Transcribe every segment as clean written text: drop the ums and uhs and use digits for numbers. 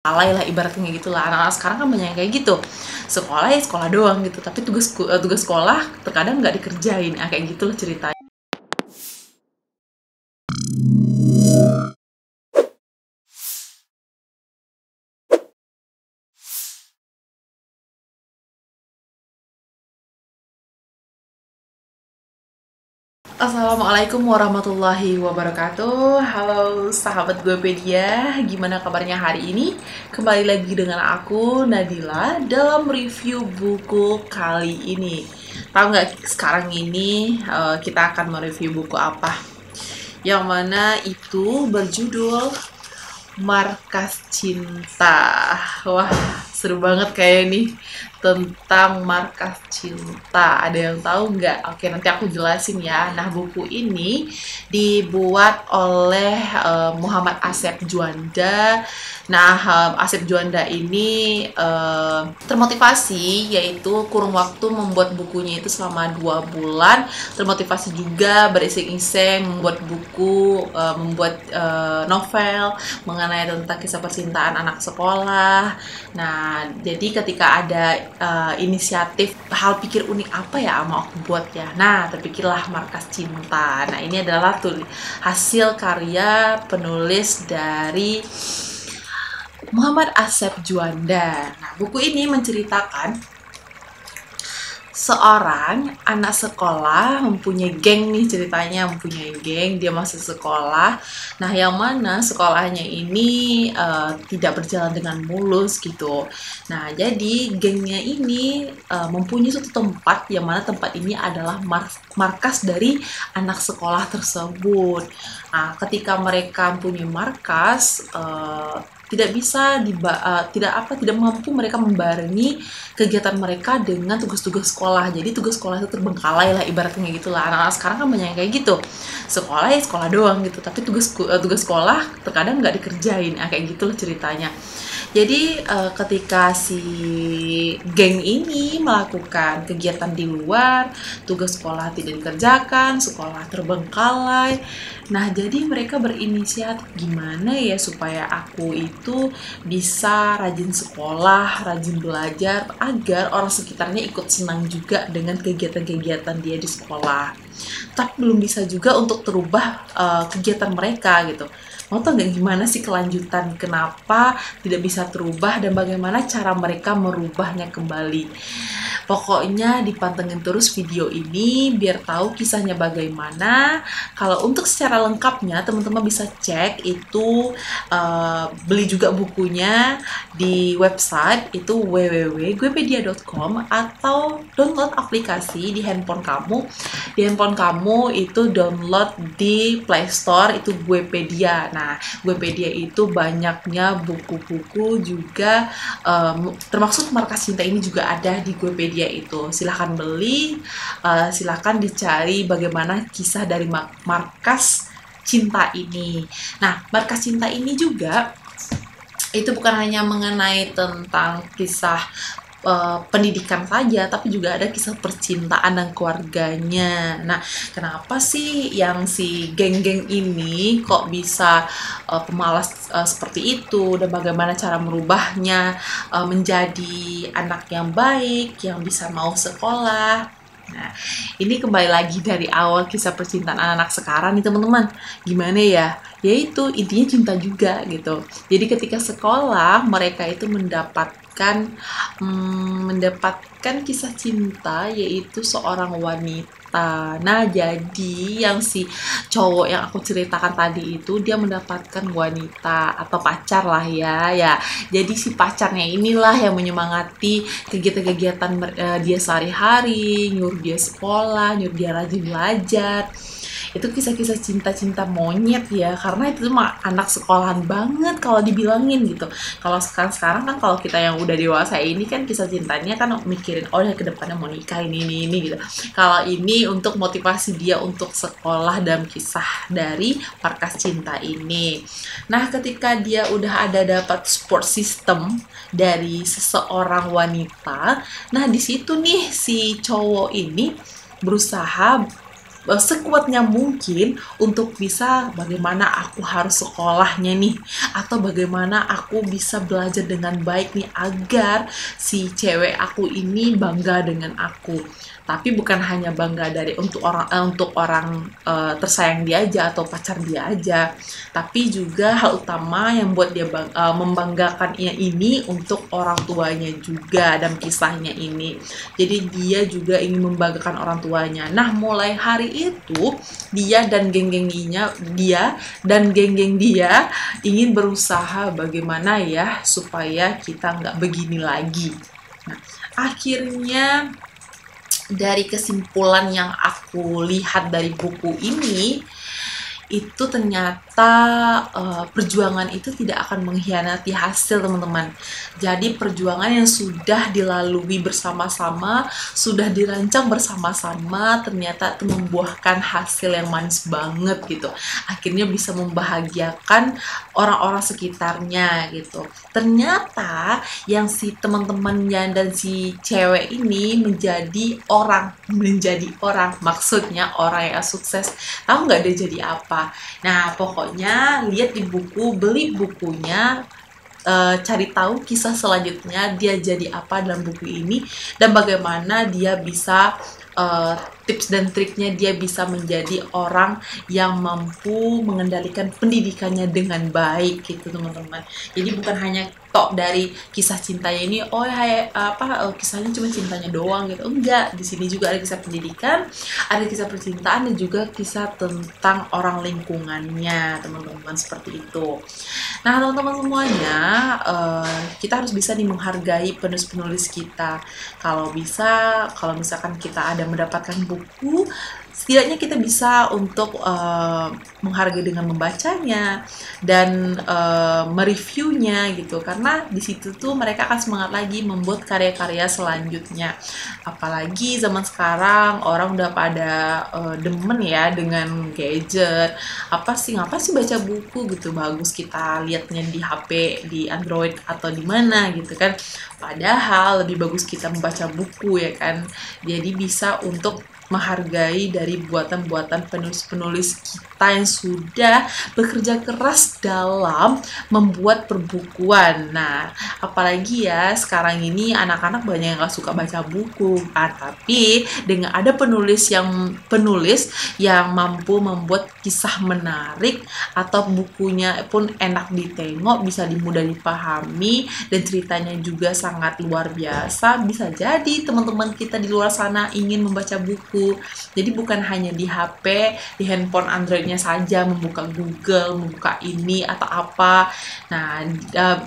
alay lah ibaratnya gitu lah. Anak-anak sekarang kan banyak yang kayak gitu, sekolah ya sekolah doang gitu, tapi tugas sekolah terkadang nggak dikerjain. Kayak gitu lah ceritanya. Assalamualaikum warahmatullahi wabarakatuh. Halo sahabat Guepedia, gimana kabarnya hari ini? Kembali lagi dengan aku Nadila dalam review buku kali ini. Tahu nggak sekarang ini kita akan mereview buku apa? Yang mana itu berjudul Markas Cinta. Wah, seru banget kayak nih tentang markas cinta. Ada yang tahu nggak? Oke, nanti aku jelasin ya. Nah, buku ini dibuat oleh Muhammad Asep Juanda. Nah, Asep Juanda ini termotivasi, yaitu kurun waktu membuat bukunya itu selama 2 bulan. Termotivasi juga beriseng-iseng membuat buku, membuat novel mengenai tentang kisah percintaan anak sekolah. Nah, jadi ketika ada inisiatif hal pikir unik apa ya mau aku buat ya. Nah, terpikirlah Markas Cinta. Nah, ini adalah hasil karya penulis dari Muhammad Asep Juanda. Nah, buku ini menceritakan seorang anak sekolah mempunyai geng nih ceritanya, mempunyai geng, dia masih sekolah. Nah, yang mana sekolahnya ini tidak berjalan dengan mulus gitu. Nah, jadi gengnya ini mempunyai suatu tempat yang mana tempat ini adalah markas dari anak sekolah tersebut. Nah, ketika mereka mempunyai markas, tidak mampu mereka membarengi kegiatan mereka dengan tugas-tugas sekolah. Jadi tugas sekolah itu terbengkalai lah ibaratnya gitu lah. Anak-anak sekarang kan banyak yang kayak gitu, sekolah ya sekolah doang gitu, tapi tugas sekolah terkadang nggak dikerjain. Kayak gitu lah ceritanya. Jadi ketika si geng ini melakukan kegiatan di luar, tugas sekolah tidak dikerjakan, sekolah terbengkalai. Nah, jadi mereka berinisiatif, gimana ya supaya aku itu bisa rajin sekolah, rajin belajar, agar orang sekitarnya ikut senang juga dengan kegiatan-kegiatan dia di sekolah. Tapi belum bisa juga untuk terubah kegiatan mereka gitu. Mau tau nggak gimana sih kelanjutan kenapa tidak bisa terubah dan bagaimana cara mereka merubahnya kembali? Pokoknya dipantengin terus video ini biar tahu kisahnya bagaimana. Kalau untuk secara lengkapnya teman-teman bisa cek itu beli juga bukunya di website itu www.guepedia.com atau download aplikasi di handphone kamu. Di handphone kamu itu download di Play Store itu Guepedia. Nah, Guepedia itu banyaknya buku-buku juga termasuk Markas Cinta ini juga ada di Guepedia itu. Silahkan beli, silahkan dicari bagaimana kisah dari Markas Cinta ini. Nah, Markas Cinta ini juga itu bukan hanya mengenai tentang kisah pendidikan saja, tapi juga ada kisah percintaan dan keluarganya. Nah, kenapa sih yang si geng-geng ini kok bisa pemalas seperti itu, dan bagaimana cara merubahnya menjadi anak yang baik, yang bisa mau sekolah. Nah, ini kembali lagi dari awal kisah percintaan anak-anak sekarang nih teman-teman. Gimana ya? Yaitu intinya cinta juga gitu. Jadi ketika sekolah mereka itu mendapatkan kisah cinta, yaitu seorang wanita. Nah, jadi yang si cowok yang aku ceritakan tadi itu dia mendapatkan wanita atau pacar lah ya. Jadi si pacarnya inilah yang menyemangati kegiatan-kegiatan dia sehari-hari, nyuruh dia sekolah, nyuruh dia rajin belajar. Itu kisah-kisah cinta-cinta monyet ya, karena itu mah anak sekolahan banget kalau dibilangin gitu. Kalau sekarang kan kalau kita yang udah dewasa ini kan kisah cintanya kan mikirin oh ya kedepannya mau nikah ini gitu. Kalau ini untuk motivasi dia untuk sekolah dalam kisah dari Markas Cinta ini. Nah, ketika dia udah ada dapat support system dari seseorang wanita, nah di situ nih si cowok ini berusaha sekuatnya mungkin untuk bisa bagaimana aku harus sekolahnya nih, atau bagaimana aku bisa belajar dengan baik nih agar si cewek aku ini bangga dengan aku. Tapi bukan hanya bangga dari untuk orang tersayang dia aja atau pacar dia aja, tapi juga hal utama yang buat dia membanggakannya ini untuk orang tuanya juga dalam kisahnya ini. Jadi dia juga ingin membanggakan orang tuanya. Nah, mulai hari itu dia dan geng-gengnya dia ingin berusaha bagaimana ya supaya kita nggak begini lagi. Nah, akhirnya dari kesimpulan yang aku lihat dari buku ini, itu ternyata perjuangan itu tidak akan mengkhianati hasil, teman-teman. Jadi perjuangan yang sudah dilalui bersama-sama, sudah dirancang bersama-sama, ternyata itu membuahkan hasil yang manis banget gitu. Akhirnya bisa membahagiakan orang-orang sekitarnya gitu. Ternyata yang si teman-temannya dan si cewek ini menjadi orang, maksudnya orang yang sukses. Tahu nggak dia jadi apa? Nah, pokoknya lihat di buku, beli bukunya, cari tahu kisah selanjutnya dia jadi apa dalam buku ini, dan bagaimana dia bisa tips dan triknya dia bisa menjadi orang yang mampu mengendalikan pendidikannya dengan baik gitu, teman-teman. Jadi bukan hanya tok dari kisah cintanya ini, kisahnya cuma cintanya doang gitu. Enggak, di sini juga ada kisah pendidikan, ada kisah percintaan, dan juga kisah tentang orang lingkungannya, teman-teman, seperti itu. Nah, teman-teman semuanya, kita harus bisa menghargai penulis-penulis kita. Kalau misalkan kita ada mendapatkan buku, setidaknya kita bisa untuk menghargai dengan membacanya dan mereviewnya gitu, karena di situ tuh mereka akan semangat lagi membuat karya-karya selanjutnya. Apalagi zaman sekarang orang udah pada demen ya dengan gadget. Ngapa sih baca buku gitu, bagus kita lihatnya di HP, di Android atau di mana gitu kan. Padahal lebih bagus kita membaca buku ya kan. Jadi bisa untuk menghargai dari buatan-buatan penulis-penulis kita yang sudah bekerja keras dalam membuat perbukuan. Nah, apalagi ya sekarang ini anak-anak banyak yang gak suka baca buku, tapi dengan ada penulis yang mampu membuat kisah menarik atau bukunya pun enak ditengok, bisa mudah dipahami, dan ceritanya juga sangat luar biasa, bisa jadi teman-teman kita di luar sana ingin membaca buku. Jadi bukan hanya di HP, di handphone Androidnya saja membuka Google, membuka ini atau apa. Nah,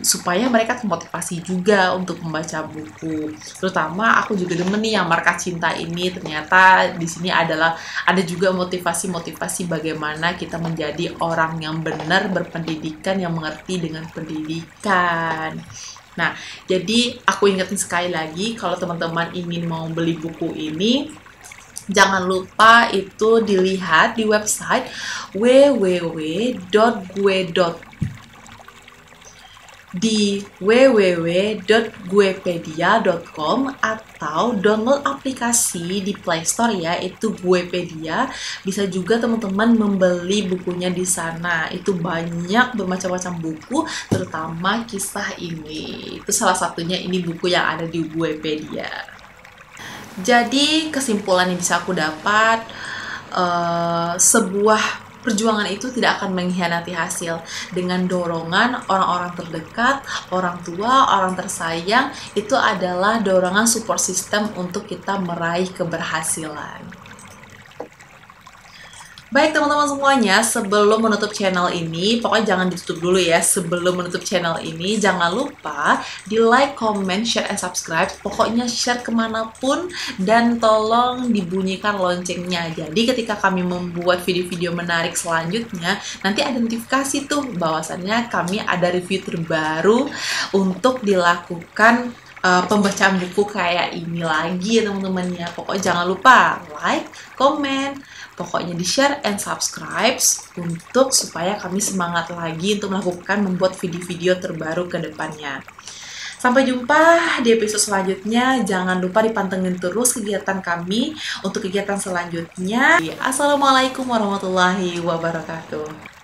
supaya mereka termotivasi juga untuk membaca buku. Terutama aku juga demen nih yang Markah Cinta ini. Ternyata di sini ada juga motivasi-motivasi bagaimana kita menjadi orang yang benar, berpendidikan, yang mengerti dengan pendidikan. Nah, jadi aku ingetin sekali lagi, kalau teman-teman ingin mau beli buku ini, jangan lupa itu dilihat di website www.guepedia.com atau download aplikasi di Play Store ya, itu Guepedia. Bisa juga teman-teman membeli bukunya di sana. Itu banyak bermacam-macam buku, terutama kisah ini. Itu salah satunya, ini buku yang ada di Guepedia. Jadi kesimpulan yang bisa aku dapat, sebuah perjuangan itu tidak akan mengkhianati hasil. Dengan dorongan orang-orang terdekat, orang tua, orang tersayang, itu adalah dorongan support system untuk kita meraih keberhasilan. Baik teman-teman semuanya, sebelum menutup channel ini, pokoknya jangan ditutup dulu ya. Sebelum menutup channel ini, jangan lupa di like, comment, share, and subscribe. Pokoknya share kemanapun, dan tolong dibunyikan loncengnya. Jadi ketika kami membuat video-video menarik selanjutnya, nanti ada notifikasi tuh bahwasannya kami ada review terbaru untuk dilakukan pembacaan buku kayak ini lagi ya teman-teman ya. Pokoknya jangan lupa like, comment, pokoknya di share and subscribe untuk supaya kami semangat lagi untuk membuat video-video terbaru ke depannya. Sampai jumpa di episode selanjutnya. Jangan lupa dipantengin terus kegiatan kami untuk kegiatan selanjutnya. Assalamualaikum warahmatullahi wabarakatuh.